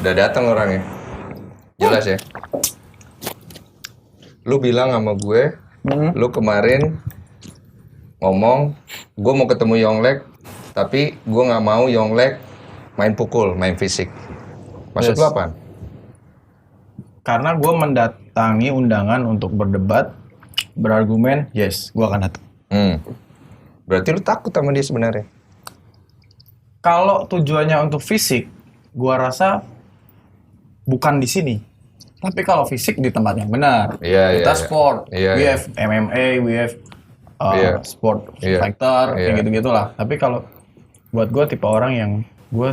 Udah datang orangnya. Jelas ya. Lu bilang sama gue, lu kemarin ngomong, gue mau ketemu Yonglek, tapi gue nggak mau Yonglek main pukul, main fisik. Maksud lu apaan? Karena gue mendatangi undangan untuk berdebat, berargumen, yes, gue akan datang. Berarti lu takut sama dia sebenarnya? Kalau tujuannya untuk fisik, gue rasa bukan di sini. Tapi kalau fisik di tempat yang benar, kita sport, we have MMA, we have sport fighter, kayak gitu-gitulah. Tapi kalau buat gue tipe orang yang gue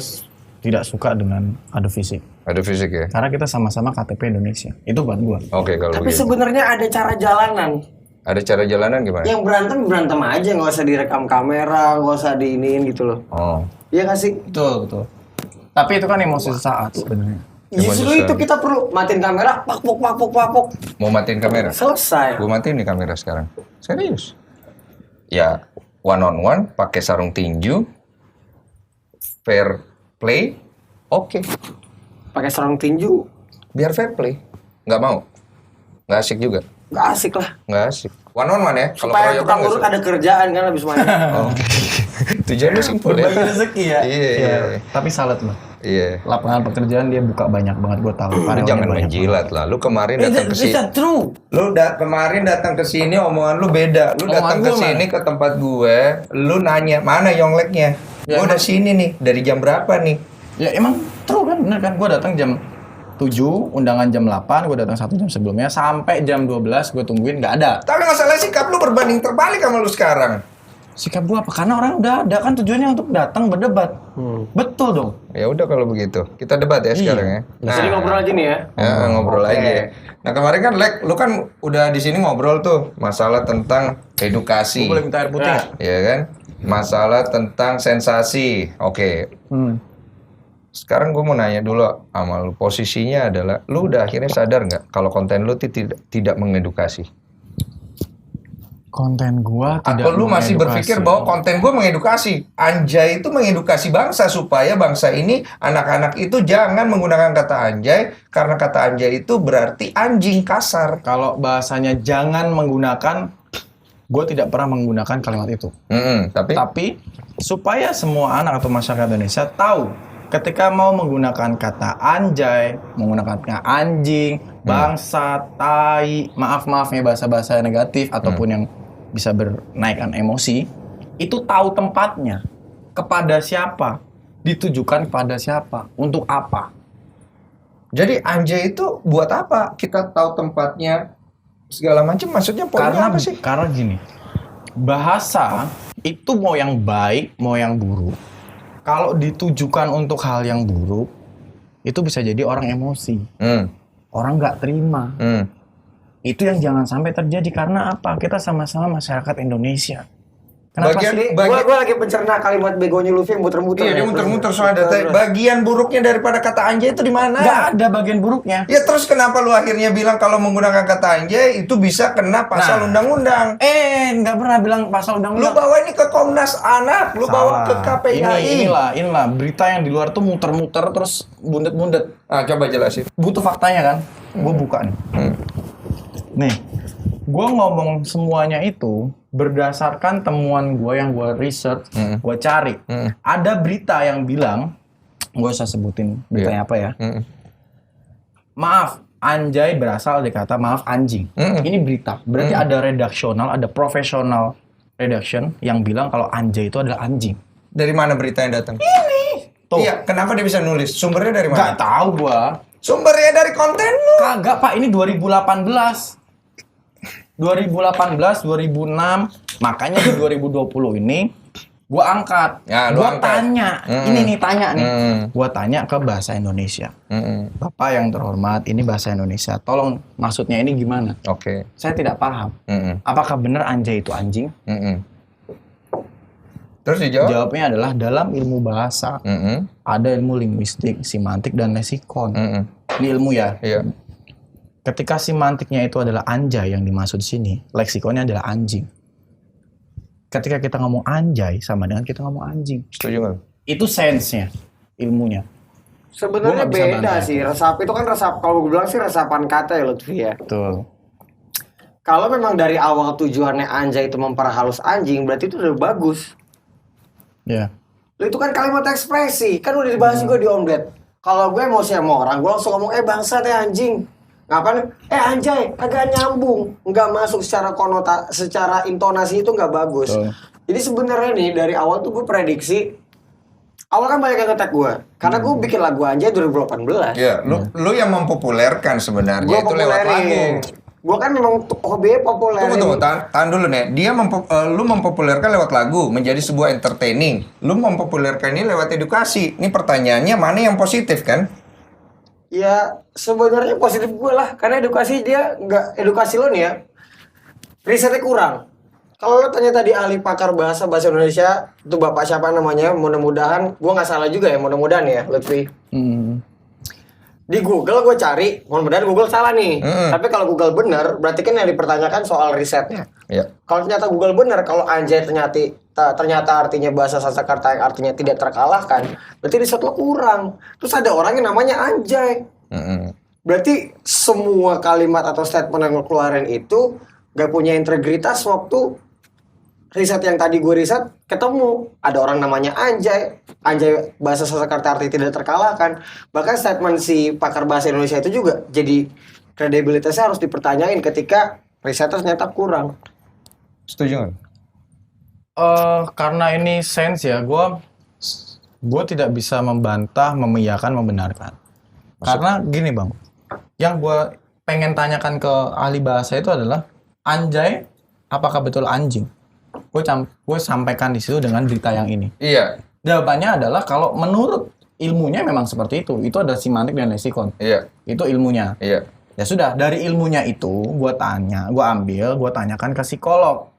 tidak suka dengan adu fisik. Adu fisik ya? Karena kita sama-sama KTP Indonesia. Itu buat gue. Oke, kalau tapi sebenarnya ada cara jalanan. Ada cara jalanan gimana? Yang berantem aja, nggak usah direkam kamera, nggak usah diiniin gitu loh. Oh. Iya nggak sih? Betul. Tapi itu kan emosi sesaat sebenarnya. Justru itu kita perlu matiin kamera, pakpuk. Mau matiin kamera? Selesai. Gue matiin nih kamera sekarang. Serius. Ya, one on one, pakai sarung tinju, fair play, oke. Pakai sarung tinju, Biar fair play. Nggak mau? Nggak asik juga? nggak asik lah. Nggak asik. One on one ya? Kalau Supaya keroyokan tukang nggak urut suka. ada kerjaan kan habis main. Oh. Tujuan lu simpel ya? Berbagi rezeki ya. Iya. Tapi salut loh. Iya. Lapangan pekerjaan dia buka banyak banget, gue tahu. Lu jangan menjilat lah. Lu kemarin datang ke sini. True. Kemarin datang ke sini omongan lu beda. Lu datang ke sini ke tempat gue, lu nanya, "Mana Yongleknya?" Ya, Gue udah sini nih. Dari jam berapa nih? Ya emang true kan, bener kan? Gue datang jam 7, undangan jam 8, gue datang 1 jam sebelumnya, sampai jam 12 gue tungguin, nggak ada. Tapi masalah sikap lu berbanding terbalik sama lu sekarang. Sikap gue apa? Karena orang udah ada kan tujuannya untuk datang berdebat. Betul dong. Ya udah kalau begitu. Kita debat ya sekarang ya. Nah, sini ngobrol lagi nih ya. Ya, ngobrol lagi ya. Nah, kemarin kan Lek, lu kan udah di sini ngobrol tuh masalah tentang edukasi. Gue boleh minta air putih nggak? Iya kan? Masalah tentang sensasi. Oke. Sekarang gue mau nanya dulu sama lu. Posisinya adalah, lu udah akhirnya sadar nggak kalau konten lu tidak mengedukasi? Konten gue tidak Atau lu masih mengedukasi. berpikir bahwa konten gue mengedukasi? Anjay itu mengedukasi bangsa supaya bangsa ini, anak-anak itu jangan menggunakan kata anjay, karena kata anjay itu berarti anjing kasar. Kalau bahasanya jangan menggunakan, gue tidak pernah menggunakan kalimat itu. Tapi supaya semua anak atau masyarakat Indonesia tahu ketika mau menggunakan kata anjay, menggunakan kata anjing, bangsa, tai, maaf-maafnya bahasa-bahasa negatif ataupun yang bisa bernaikkan emosi, itu tahu tempatnya, kepada siapa, ditujukan kepada siapa, untuk apa. Jadi anjay itu buat apa? Kita tahu tempatnya segala macam, maksudnya poinnya apa sih? Karena gini, bahasa itu mau yang baik, mau yang buruk. Kalau ditujukan untuk hal yang buruk, itu bisa jadi orang emosi. Orang nggak terima. Itu yang jangan sampai terjadi. Karena apa? Kita sama-sama masyarakat Indonesia. Kenapa sih? Gue lagi mencerna kalimat begonya Luffy yang muter-muter. Iya, dia muter-muter soal data. Bagian buruknya daripada kata anjay itu di mana? Nggak ada bagian buruknya. Ya terus kenapa lu akhirnya bilang kalau menggunakan kata anjay itu bisa kena pasal undang-undang? Nggak pernah bilang pasal Lu undang-undang. bawa ini ke Komnas Anak, lu bawa ke KPI. Inilah berita yang di luar tuh muter-muter terus bundet-bundet. Ah, coba jelasin. Butuh faktanya kan? Gue buka nih. Nih, gue ngomong semuanya itu berdasarkan temuan gue yang gue research, gue cari. Ada berita yang bilang, gue usah sebutin beritanya apa ya. Maaf, anjay berasal dari kata maaf anjing. Ini berita. Berarti ada redaksional, ada profesional redaction yang bilang kalau anjay itu adalah anjing. Dari mana berita yang datang? Ini. Tuh. Iya, kenapa dia bisa nulis? Sumbernya dari mana? Gak tahu gue. Sumbernya dari konten lu. Kagak Pak, ini 2018. 2018, 2006, makanya di 2020 ini gua angkat, Ya, lu gua angkat. tanya, gua tanya ke bahasa Indonesia. Bapak yang terhormat, ini bahasa Indonesia, tolong maksudnya ini gimana? Oke. Saya tidak paham. Apakah benar anjay itu anjing? Terus dijawab? Jawabnya adalah dalam ilmu bahasa ada ilmu linguistik, semantik dan leksikon. Ini ilmu ya. Iya. Ketika semantiknya itu adalah anjay yang dimaksud di sini, leksikonnya adalah anjing. Ketika kita ngomong anjay sama dengan kita ngomong anjing. Setuju nggak? Itu sense-nya, ilmunya. Sebenarnya Gua nggak bisa beda bantah sih. itu. Resap itu kan kalau gue bilang sih resapan kata ya Lutfi ya. Betul. Kalau memang dari awal tujuannya anjay itu memperhalus anjing, berarti itu udah bagus. Ya. Itu kan kalimat ekspresi, kan udah dibahas juga di Omelet. Kalau gue emosi sama orang, gue langsung ngomong, bangsa teh anjing. Ngapain? Anjay, kagak nyambung. Nggak masuk secara secara intonasi itu nggak bagus. Betul. Jadi sebenarnya nih, dari awal tuh gue prediksi, awal kan banyak yang nge-tag gue. Karena gue bikin lagu anjay 2018. Iya, lu yang mempopulerkan sebenarnya Gue itu lewat lagu. populerin. Gue kan memang hobinya populerin. Tunggu, tahan dulu nih. Lu mempopulerkan lewat lagu menjadi sebuah entertaining. Lu mempopulerkan ini lewat edukasi. Ini pertanyaannya mana yang positif kan? Ya sebenarnya positif gue lah, karena edukasi edukasi lo nih ya, risetnya kurang. Kalau lo tanya tadi ahli pakar bahasa Indonesia, itu bapak siapa namanya, mudah-mudahan, gue nggak salah juga ya, mudah-mudahan ya, Lutfi. Di Google gue cari, mudah-mudahan Google salah nih. Tapi kalau Google bener, berarti kan yang dipertanyakan soal risetnya. Iya. Kalau ternyata Google bener, kalau anjay ternyata artinya bahasa Sanskerta yang artinya tidak terkalahkan, berarti riset lo kurang. Terus ada orang yang namanya anjay. Berarti semua kalimat atau statement yang lo keluarin itu gak punya integritas waktu riset yang tadi gue riset ketemu. Ada orang namanya anjay bahasa Sanskerta arti tidak terkalahkan. Bahkan statement si pakar bahasa Indonesia itu juga jadi kredibilitasnya harus dipertanyain ketika risetnya ternyata kurang. Setuju nggak? Karena ini sense ya, gue tidak bisa membantah, mengiyakan, membenarkan. Karena gini bang, yang gue pengen tanyakan ke ahli bahasa itu adalah anjay, apakah betul anjing? Gue sampaikan di situ dengan berita yang ini. Iya. Jawabannya adalah kalau menurut ilmunya memang seperti itu. Itu ada semantik dan leksikon. Iya. Itu ilmunya. Iya. Ya sudah, dari ilmunya itu gue tanyakan ke psikolog.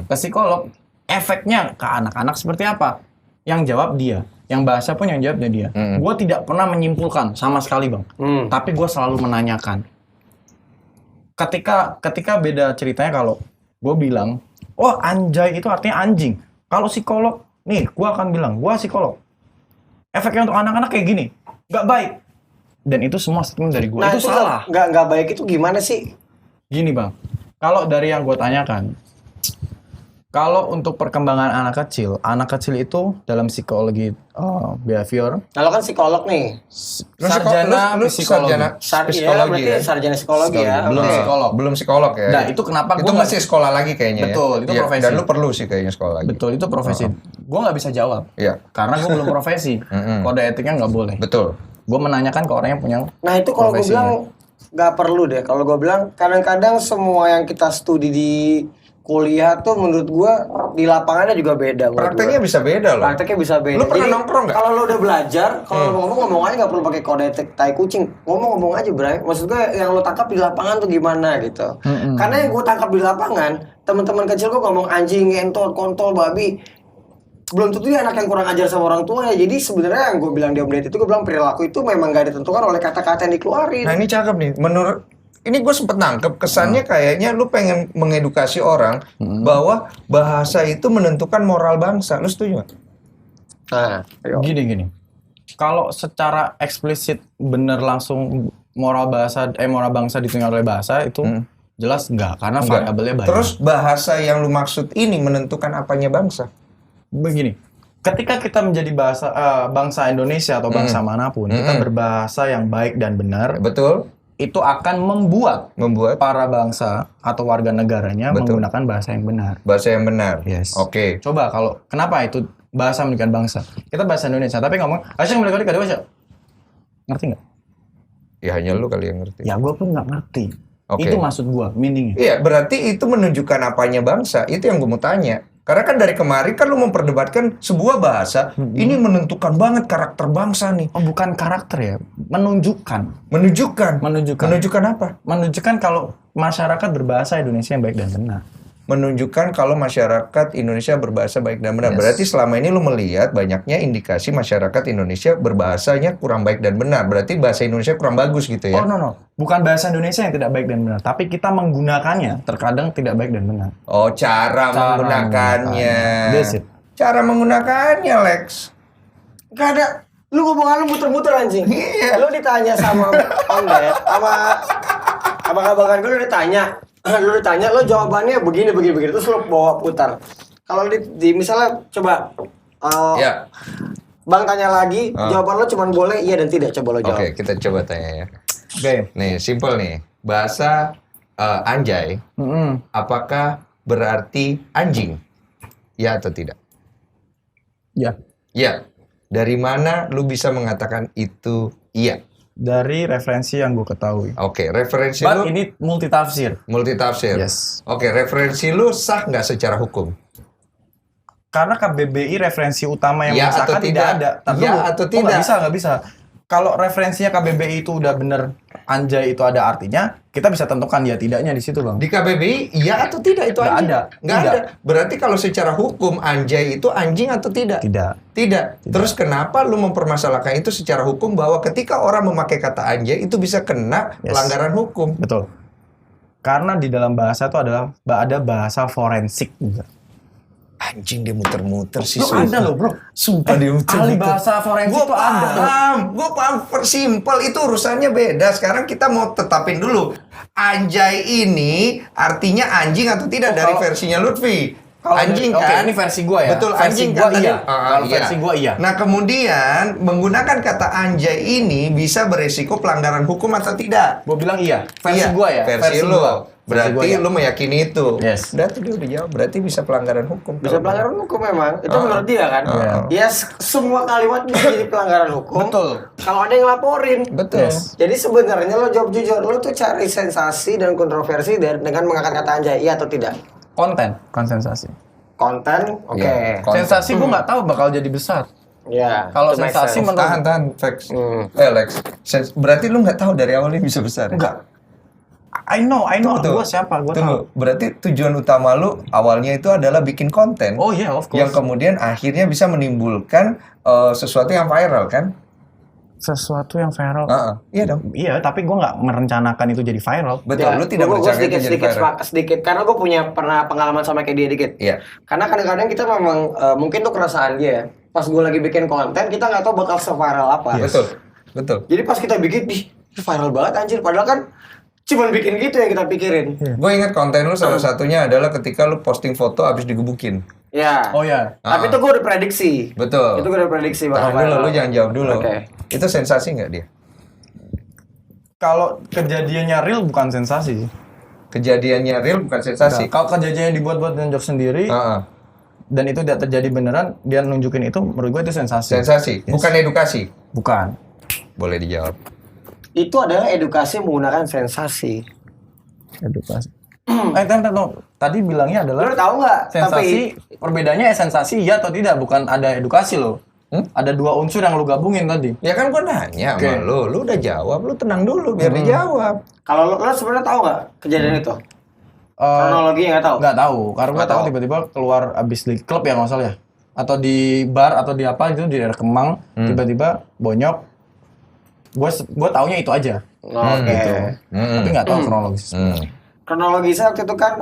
Ke psikolog, efeknya ke anak-anak seperti apa? Yang jawab dia. Yang bahasa pun yang jawabnya dia. Gue tidak pernah menyimpulkan sama sekali bang. Tapi gue selalu menanyakan. Ketika beda ceritanya kalau gue bilang, oh anjay itu artinya anjing. Kalau psikolog, nih gue akan bilang, gue psikolog. Efeknya untuk anak-anak kayak gini, nggak baik. Dan itu semua statement dari gue. Nah, itu salah. Nggak baik itu gimana sih? Gini bang, kalau dari yang gue tanyakan, kalau untuk perkembangan anak kecil itu dalam psikologi behavior. Nah, lo kan psikolog nih. Sarjana psikologi. Psikologi berarti ya? sarjana psikologi ya. Belum Oke. psikolog. Belum psikolog ya? Nah, itu kenapa itu gua masih sekolah lagi kayaknya. Betul, ya? itu Iya, profesi. Dan lu perlu sih kayaknya sekolah lagi. Betul, itu profesi. Gue nggak bisa jawab. Iya. Karena gue belum profesi. Kode etiknya nggak boleh. Betul. Gue menanyakan ke orang yang punya. Nah itu kalau gue profesinya. bilang nggak perlu deh. Kalau gue bilang kadang-kadang semua yang kita studi di kuliah tuh menurut gue di lapangannya juga beda. Prakteknya bisa beda loh. Prakteknya bisa beda. Lu pernah Jadi, nongkrong nggak? Kalau lo udah belajar, kalau lo ngomong aja nggak perlu pakai kode etik tai kucing. Ngomong aja, Bray. Maksud gue yang lo tangkap di lapangan tuh gimana gitu. Karena yang gue tangkap di lapangan, teman-teman kecil gue ngomong anjing, ngentot, kontol, babi. Belum tentu dia anak yang kurang ajar sama orang tuanya. Jadi sebenarnya yang gue bilang di Omelet itu, gue bilang perilaku itu memang gak ditentukan oleh kata-kata yang dikeluarin. Nah ini cakep nih. Menurut ini gue sempet nangkep kesannya kayaknya lu pengen mengedukasi orang bahwa bahasa itu menentukan moral bangsa. Lu setuju nggak? Nah, ayo. Gini. Kalau secara eksplisit bener langsung moral bangsa ditentukan oleh bahasa itu jelas enggak, karena variabelnya banyak. Terus bahasa yang lu maksud ini menentukan apanya bangsa? Begini, ketika kita menjadi bangsa Indonesia atau bangsa manapun, kita berbahasa yang baik dan benar, Betul. itu akan membuat para bangsa atau warga negaranya menggunakan bahasa yang benar. Bahasa yang benar. Yes. Oke. Coba kenapa itu bahasa menunjukkan bangsa? Kita bahasa Indonesia, tapi ngomong Asyik mereka bahasa. Ngerti nggak? Ya hanya lu kali yang ngerti. Ya gue pun nggak ngerti. Oke. Itu maksud gue, meaningnya. Iya, berarti itu menunjukkan apanya bangsa. Itu yang gue mau tanya. Karena kan dari kemarin kan lu memperdebatkan sebuah bahasa ini menentukan banget karakter bangsa nih. Oh, bukan karakter ya, menunjukkan. Menunjukkan apa? Menunjukkan kalau masyarakat berbahasa Indonesia yang baik dan benar. Menunjukkan kalau masyarakat Indonesia berbahasa baik dan benar. Yes. Berarti selama ini lu melihat banyaknya indikasi masyarakat Indonesia berbahasanya kurang baik dan benar. Berarti bahasa Indonesia kurang bagus gitu ya? Oh no. Bukan bahasa Indonesia yang tidak baik dan benar. Tapi kita menggunakannya terkadang tidak baik dan benar. Oh, cara menggunakannya. That's it. Cara menggunakannya, Lex. Gak ada. Lu ngomongan lu muter-muter anjing. Iya. Lu ditanya sama Ondet, sama abang-abangan gue, lu ditanya, lu jawabannya begini, terus lu bawa putar. Kalau di misalnya coba Ya. Bang tanya lagi, jawaban lo cuma boleh iya dan tidak, coba lo jawab. Oke, kita coba tanya ya. Oke. Nih, simple nih. Bahasa anjay, apakah berarti anjing? Ya atau tidak? Ya. Ya. Dari mana lu bisa mengatakan itu iya? Dari referensi yang gue ketahui. Oke, referensi But lu ini multitafsir. multitafsir. Yes. Oke, referensi lu sah nggak secara hukum? Karena KBBI referensi utama yang Ya misalkan atau tidak tidak? ada. Tapi Ya atau tidak? Nggak bisa. Kalau referensinya KBBI itu udah bener anjay itu ada artinya, kita bisa tentukan ya tidaknya di situ, Bang. Di KBBI iya atau tidak itu Nggak anjing? ada. Nggak Tidak. ada. Berarti kalau secara hukum anjay itu anjing atau tidak? Tidak. Terus kenapa lu mempermasalahkan itu secara hukum bahwa ketika orang memakai kata anjay itu bisa kena pelanggaran hukum? Betul. Karena di dalam bahasa itu ada bahasa forensik juga. Anjing dia muter-muter sih. Bro, ada loh, bro. Sumpah dia muter-muter. Ahli bahasa forensik Gue itu ada. gue paham, simple itu urusannya beda. Sekarang kita mau tetapin dulu. Anjay ini artinya anjing atau tidak dari versinya Lutfi? Anjing Oke, kan? ini versi gua ya. Betul, Versi anjing gua kan tadi? iya. Kalau versi gua iya. Nah kemudian menggunakan kata anjay ini bisa beresiko pelanggaran hukum atau tidak? Gua bilang iya. Versi Iya, gua ya. Versi lu. gua. Versi Berarti gua, ya. lu meyakini itu. Yes. Berarti dia udah jawab. Berarti bisa pelanggaran hukum. Bisa pelanggaran hukum memang, itu menurut dia kan. Iya. Ya semua kalimat bisa jadi pelanggaran hukum. Betul. Kalau ada yang laporin. Betul. Yes. Jadi sebenarnya lo jawab jujur, lo tuh cari sensasi dan kontroversi dengan mengangkat kata anjay, iya atau tidak? Konten, konsensasi. Konten, oke. Iya, konten. Sensasi gua nggak tahu bakal jadi besar. Ya. Kalau itu make sensasi sense. Tahan, Vex. Lex. Berarti lu nggak tahu dari awalnya bisa besar? Ya? Enggak. I know Tunggu. gua siapa, gua Tunggu. tahu. Berarti tujuan utama lu awalnya itu adalah bikin konten. Oh iya, of course. Yang kemudian akhirnya bisa menimbulkan sesuatu yang viral kan? Sesuatu yang viral. Iya dong. Iya, tapi gua nggak merencanakan itu jadi viral. Betul, Ya, lu tidak gua merencanakan itu jadi viral. sedikit karena gue pernah pengalaman sama kayak dia dikit. Iya. Karena kadang-kadang kita memang mungkin tuh keresahan dia. Ya. Pas gue lagi bikin konten, kita nggak tahu bakal se-viral apa. Betul. Jadi pas kita bikin, ih viral banget anjir. Padahal kan cuma bikin gitu yang kita pikirin. Gue ingat konten lu salah satunya adalah ketika lu posting foto abis digebukin. Ya. Oh ya. Tapi itu gue udah prediksi. Betul. Itu gue udah prediksi bakal Tahan dulu, viral. lu jangan jawab dulu. Oke. Itu sensasi nggak dia? Kalau kejadiannya real bukan sensasi sih. Kejadiannya real bukan sensasi. Kalau kejadiannya dibuat-buat dan joke sendiri dan itu tidak terjadi beneran, dia nunjukin itu, menurut gue itu sensasi. Sensasi, bukan edukasi. Bukan. Boleh dijawab. Itu adalah edukasi menggunakan sensasi. Edukasi. Tadi bilangnya Lu adalah tahu nggak? sensasi. Perbedaannya sensasi ya atau tidak, bukan ada edukasi loh. Ada dua unsur yang lu gabungin tadi. Ya kan gua nanya sama lu udah jawab, lu tenang dulu biar dijawab. Kalau lu sebenarnya tahu nggak kejadian itu? Kronologinya nggak taau? Nggak tahu, karena gue Nggak tahu tahu. tiba-tiba keluar abis di klub ya nggak salah ya, atau di bar atau di apa itu di daerah Kemang, tiba-tiba bonyok. Gue taunya itu aja, Oke. gitu. Tapi nggak tahu kronologis. Kronologisnya waktu itu kan,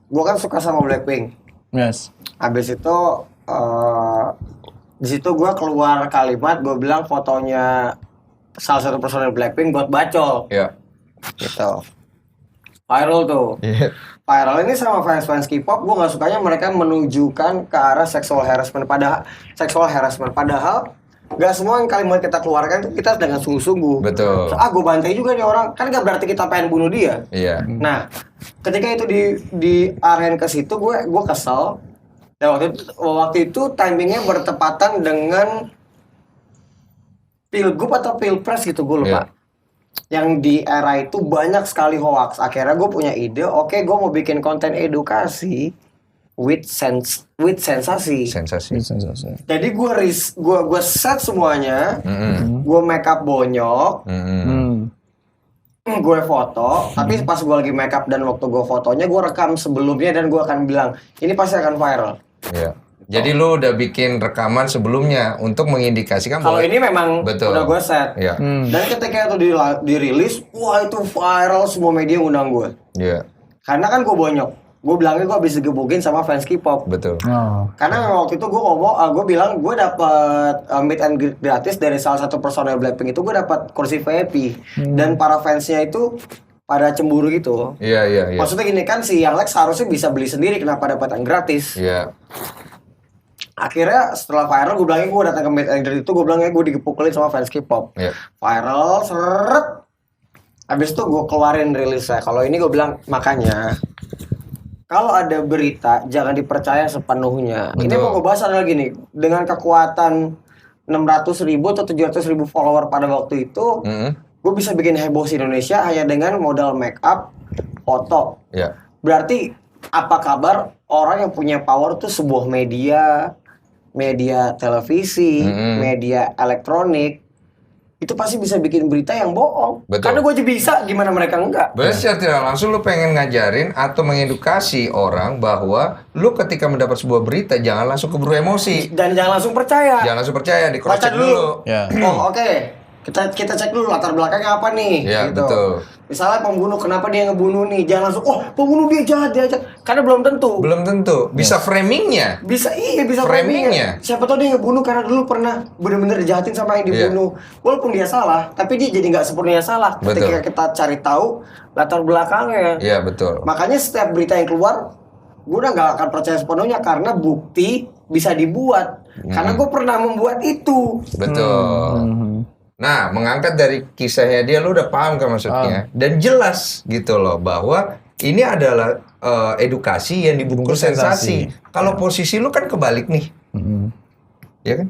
gue kan suka sama Blackpink. Yes. Habis itu di situ gue keluar kalimat, gue bilang fotonya salah satu personel Blackpink buat bacol, Ya. gitu. Viral tuh. Iya. Viral ini sama fans-fans K-pop, gue nggak sukanya mereka menunjukkan ke arah sexual harassment. Padahal nggak semua yang kalimat kita keluarkan itu kita dengan sungguh-sungguh. Betul. Gue bantai juga nih orang, kan nggak berarti kita pengen bunuh dia. Iya. Nah, ketika itu di aren ke situ, gue kesel. Dan waktu itu timingnya bertepatan dengan pilgub atau pilpres gitu, gue lupa. Yang di era itu banyak sekali hoax. Akhirnya gue punya ide, oke, gue mau bikin konten edukasi with sensasi. Sensasi. Jadi gue set semuanya, gue make up bonyok, gue foto, tapi pas gue lagi make up dan waktu gue fotonya gue rekam sebelumnya dan gue akan bilang ini pasti akan viral. Iya. Jadi lu udah bikin rekaman sebelumnya untuk mengindikasikan Kalau bahwa ini memang Betul. udah gue set. Iya. Dan ketika itu dirilis, wah itu viral, semua media ngundang gue. Iya. Karena kan gue bonyok. gue bilangnya gue habis digebukin sama fans K-pop. Betul. Karena waktu itu gue ngomong, gue bilang gue dapet meet and greet gratis dari salah satu personel Blackpink itu, gue dapat kursi VIP dan para fansnya itu pada cemburu gitu. Iya. Maksudnya gini kan, si Young Lex harusnya bisa beli sendiri, kenapa dapat yang gratis? Iya. Akhirnya setelah viral, gue bilangnya gue datang ke meet and greet itu, gue bilangnya gue digepukulin sama fans K-pop. Iya. Viral, seret. Habis itu gue keluarin rilisnya. Kalau ini gue bilang, makanya kalau ada berita jangan dipercaya sepenuhnya. Betul. Ini mau gue bahas adalah gini, dengan kekuatan 600.000 atau 700.000 follower pada waktu itu, gue bisa bikin heboh di Indonesia hanya dengan modal make up, foto. Iya. Berarti apa kabar orang yang punya power tuh sebuah media televisi, media elektronik, itu pasti bisa bikin berita yang bohong. Betul. Karena gue aja bisa, gimana mereka enggak? Berarti secara tidak langsung lu pengen ngajarin atau mengedukasi orang bahwa lu ketika mendapat sebuah berita jangan langsung keburu emosi. Dan jangan langsung percaya. Jangan langsung percaya, di cross Baca check dulu. Ya. Oh oke. Kita cek dulu latar belakangnya apa nih. Iya, gitu. betul. Misalnya pembunuh, kenapa dia ngebunuh nih? Jangan langsung, oh pembunuh dia jahat. Karena belum tentu. Belum tentu. Bisa framingnya. Bisa bisa Framingnya. Siapa tahu dia ngebunuh karena dulu pernah bener-bener dijahatin sama yang dibunuh. Walaupun dia salah, tapi dia jadi nggak sepenuhnya salah. Ketika kita cari tahu latar belakangnya. Iya, betul. Makanya setiap berita yang keluar, gue udah nggak akan percaya sepenuhnya karena bukti bisa dibuat. Karena gue pernah membuat itu. Betul. Nah, mengangkat dari kisahnya dia, lu udah paham kan maksudnya? Dan jelas gitu loh bahwa ini adalah edukasi yang dibungkus sensasi. Kalau posisi lu kan kebalik nih, ya kan?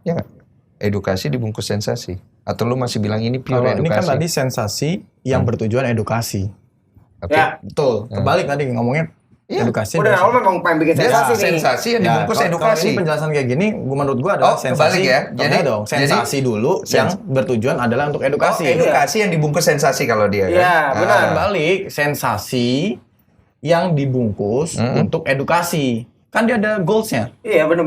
Ya nggak? Edukasi dibungkus sensasi. Atau lu masih bilang ini pure Kalau edukasi? ini kan tadi sensasi yang bertujuan edukasi. Oke. Ya, Betul. Kebalik tadi ngomongnya edukasi. udah awal memang pengen bikin Dia sensasi nih. sensasi yang dibungkus kalau edukasi. ini penjelasan kayak gini, menurut gua adalah kebalik sensasi. ya. Jadi dong, sensasi dulu yang bertujuan adalah untuk edukasi. Edukasi yang dibungkus sensasi kalau dia kan. Iya, benar. Kebalik, sensasi yang dibungkus untuk edukasi. Kan dia ada goalsnya. Iya benar.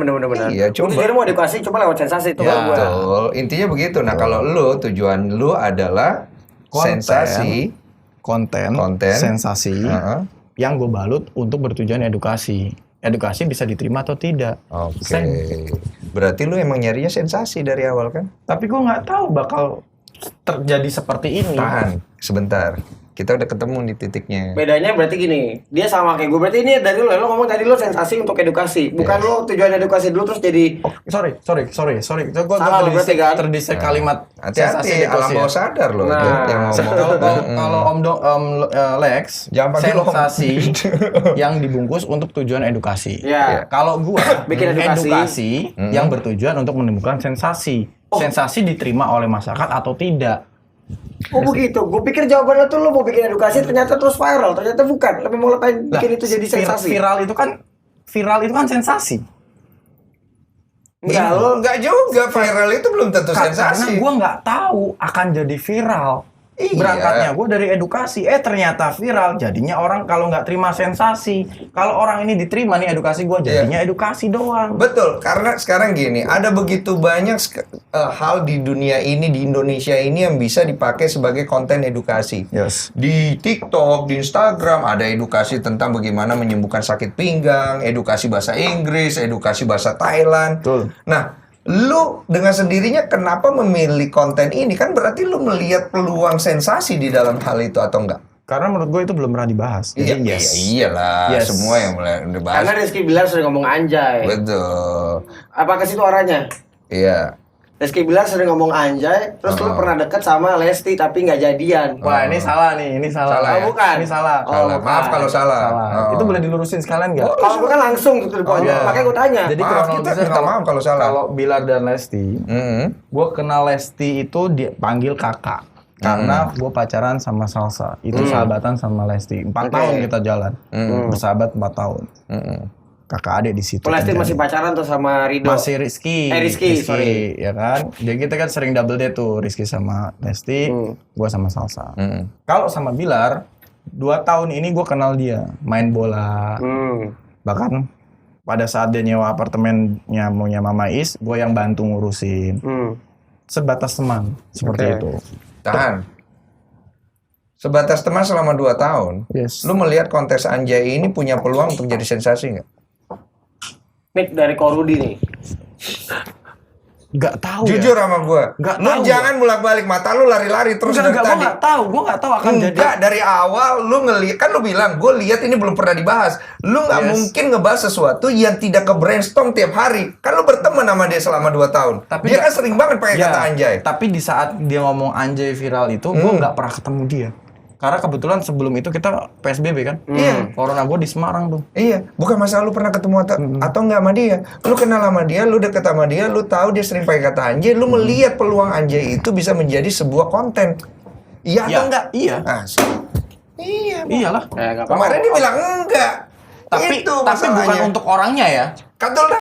Iya, coba. Jadi mau edukasi cuma lewat sensasi itu Ya, kan gue. Betul. Intinya begitu. Nah, kalau lu tujuan lu adalah Konten. sensasi, Konten. Sensasi yang gue balut untuk bertujuan edukasi. Edukasi bisa diterima atau tidak. Oke. Berarti lu emang nyarinya sensasi dari awal kan? Tapi gue nggak tahu bakal terjadi seperti ini. Tahan, sebentar. Kita udah ketemu di titiknya. Bedanya berarti gini, dia sama kayak gue. Berarti ini dari lo ngomong tadi lo sensasi untuk edukasi, bukan lo tujuan edukasi dulu terus jadi. Oh, sorry. Itu gue Salah lo berarti kan? terdisek kalimat Hati-hati, alam bawah sadar loh Nah. yang ngomong. Kalau Lex, Jangan panggil Om. sensasi yang dibungkus untuk tujuan edukasi. Ya. Kalau gua Bikin edukasi. yang bertujuan untuk menemukan sensasi. Sensasi diterima oleh masyarakat atau tidak. Oh begitu. Gue pikir jawabannya tuh lo mau bikin edukasi, ternyata terus viral. Ternyata bukan. Lebih mau bikin itu jadi sensasi. Viral itu kan sensasi. Enggak lo. Enggak juga, viral itu belum tentu sensasi. Karena gua nggak tahu akan jadi viral. Iya. Berangkatnya gue dari edukasi, ternyata viral. Jadinya orang kalau nggak terima sensasi, kalau orang ini diterima nih edukasi gue, jadinya edukasi doang. Betul, karena sekarang gini, ada begitu banyak hal di dunia ini, di Indonesia ini yang bisa dipakai sebagai konten edukasi. Yes. Di TikTok, di Instagram, ada edukasi tentang bagaimana menyembuhkan sakit pinggang, edukasi bahasa Inggris, edukasi bahasa Thailand. Betul. Nah, lu dengan sendirinya kenapa memilih konten ini? Kan berarti lu melihat peluang sensasi di dalam hal itu atau enggak? Karena menurut gue itu belum pernah dibahas. Iya, Jadi yes. iyalah, Yes. semua yang mulai dibahas. Karena Rizky Bilar sering ngomong anjay. Betul. Apa ke situ arahnya? Iya. Rizky Bilar sering ngomong anjay, terus lu pernah deket sama Lesti tapi nggak jadian. Wah ini salah nih, ini salah. Salah ya? Bukan. Ini salah. Salah. bukan. Maaf kalau salah. Itu boleh dilurusin sekalian nggak? Kalau gue kan langsung gitu di poin. iya. Makanya gue tanya. Jadi Maaf, kronologisnya kita minta maaf kalau salah. Kalau Bilar dan Lesti, gue kenal Lesti itu dipanggil kakak. Karena gue pacaran sama Salsa. Itu sahabatan sama Lesti. 4 tahun kita jalan. Bersahabat 4 tahun. Kakak adik di situ. Lesti masih pacaran tuh sama Rido. Masih Rizky. Rizky, sorry. Ya kan? Jadi kita kan sering double date tuh. Rizky sama Lesti, gue sama Salsa. Kalau sama Bilar, 2 tahun ini gue kenal dia. Main bola. Bahkan pada saat dia nyewa apartemennya maunya Mama Is, gue yang bantu ngurusin. Sebatas teman, seperti itu. Tahan. Sebatas teman selama 2 tahun, Yes. lu melihat kontes Anjay ini punya peluang untuk jadi sensasi nggak? Mik dari Korudi nih. Gak tahu Jujur ya. sama gua. Nggak Lu tahu jangan bolak-balik mata lu lari-lari terus dari Gue tadi. gak tahu akan jadi. Enggak, dari awal lu ngelihat, kan lu bilang gue lihat ini belum pernah dibahas. Lu nggak Yes. mungkin ngebahas sesuatu yang tidak ke brainstorm tiap hari. Kan lu berteman sama dia selama 2 tahun. Tapi Dia nggak- kan sering banget pakai Ya, kata Anjay. Tapi di saat dia ngomong Anjay viral itu, gue nggak pernah ketemu dia. Karena kebetulan sebelum itu kita PSBB kan. Iya. Corona gue di Semarang tuh. Iya, bukan masalah lu pernah ketemu atau enggak sama dia. Lu kenal sama dia, lu deket sama dia, lu tahu dia sering pakai kata Anjay, lu melihat peluang Anjay itu bisa menjadi sebuah konten. Iya atau enggak? Iya. Iya. Iyalah. Nggak Kemarin dia bilang enggak. Tapi Itu bukan masalahnya. untuk orangnya ya. Betul dah.